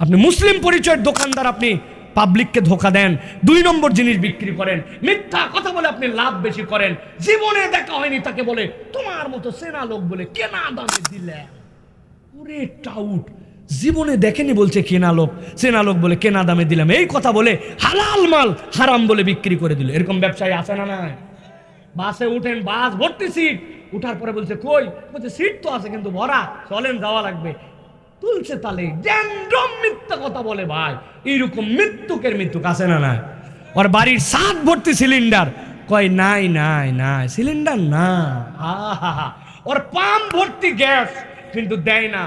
আপনি মুসলিম পরিচয়ের দোকানদার, আপনি পাবলিককে ধোকা দেন, 2 নম্বর জিনিস বিক্রি করেন, মিথ্যা কথা বলে আপনি লাভ বেশি করেন, জীবনে দেখা হয়নি তাকে বলে তোমার মতো সেনা লোক বলে কেনা দামে দিলেন। ওরে টাউট, জীবনে দেখেনি বলছে কেনা লোক, সেনা লোক বলে কেনা দামে দিলাম, এই কথা বলে হালাল মাল হারাম বলে বিক্রি করে দিল। এরকম ব্যবসায়ী আছে না নাই? বাসে উঠেন, বাস ভর্তি সিট, উঠার পরে বলছে কই, বলছে সিট তো আছে কিন্তু ভরা, চলেন যাওয়া লাগবে, তুলছে তালে র্যান্ডম মিথ্যা কথা বলে। ভাই এইরকম মৃত্যুকের মৃত্যুক আছে না নাই? ওর বাড়ির সাত ভর্তি সিলিন্ডার, কয় নাই নাই নাই সিলিন্ডার না, আহা, ওর পাম্প ভর্তি গ্যাস কিন্তু দেয় না,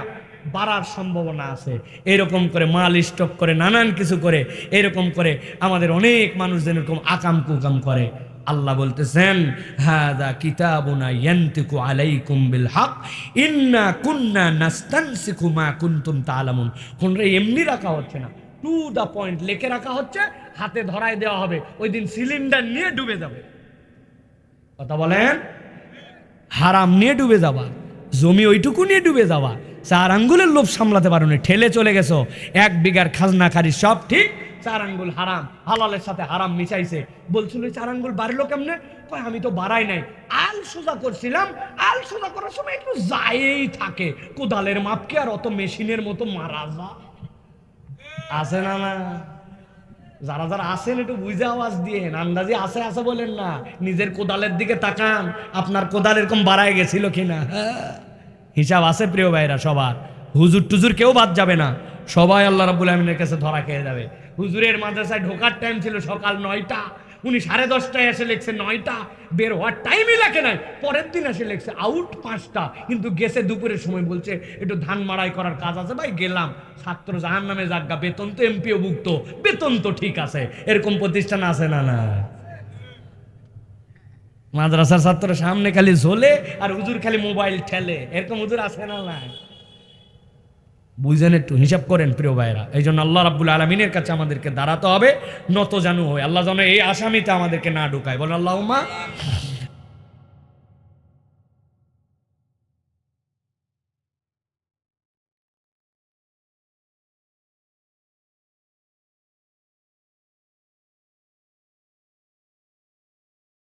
বাড়ার সম্ভাবনা আছে। এরকম করে মাল স্টক করে, নানান কিছু করে, এরকম করে আমাদের অনেক মানুষ যেন এরকম আকাম কুকাম করে। আল্লাহ বলতেছেন হাদা কিতাবুনা ইয়ান্তিকু আলাইকুম বিল হক ইন্না কুন্না নাস্তানসিকু মা কুনতুম তাআলামুন। কোনটা এমনি রাখা হচ্ছে না, টু দা পয়েন্ট লিখে রাখা হচ্ছে, হাতে ধরায় দেওয়া হবে, ওই দিন সিলিন্ডার নিয়ে ডুবে যাবে। কথা বলেন, হারাম নিয়ে ডুবে যাবা, জমি ওইটুকু নিয়ে ডুবে যাওয়া, 4 আঙ্গুলের লোভ সামলাতে পারো না, ঠেলে চলে গেছো 1 বিঘার খাজনা খারি সব ঠিক, 4 আঙ্গুল হারাম, হালালের সাথে হারাম মিশাইছে। বলছিল 4 আঙ্গুল বাড়লো কেমনে? কয় আমি তো বাড়াই নাই, আল সোজা করছিলাম, আল সোজা করার সময় একটু যায়ই থাকে, কোদালের মাপকে আর অত মেশিনের মতো মারা যা আছে না না? যারা যারা আসেন একটু বুঝে আওয়াজ দিয়ে, আন্দাজি আছে আছে বলেন না, নিজের কোদালের দিকে তাকান, আপনার কোদাল এরকম বাড়ায় গেছিল কিনা। হিসাব আছে প্রিয় ভাইরা সবার, হুজুর টুজুর কেউ বাদ যাবে না, সবাই আল্লাহ রাব্বুল আমিনের কাছে ধরা খেয়ে যাবে। হুজুরের মাদ্রাসায় ঢোকার টাইম ছিল সকাল 9টা, উনি 10:30টায় এসে লিখছে 9টা, বের হওয়ার টাইমই লাগে নাই, পরের দিন এসে লিখছে আউট 5টা, কিন্তু গেছে দুপুরের সময়, বলছে একটু ধান মাড়াই করার কাজ আছে ভাই গেলাম, ছাত্র জাহান নামে জাগা, বেতন তো এমপিও ভুক্ত, বেতন তো ঠিক আছে। এরকম প্রতিষ্ঠান আছে না না? মাদ্রাসার ছাত্র সামনে খালি ঝোলে আর হুজুর খালি মোবাইল ঠেলে, এরকম হুজুর আছে না না? বুঝেন, একটু হিসাব করেন প্রিয় ভাইরা। এই জন্য আল্লাহ রাব্বুল আলামিনের কাছে আমাদেরকে দাঁড়াতে হবে, নত জানু হয়ে। আল্লাহ যেন এই আসামিতে আমাদেরকে না ঢুকায়, বলেন আল্লাহুম্মা।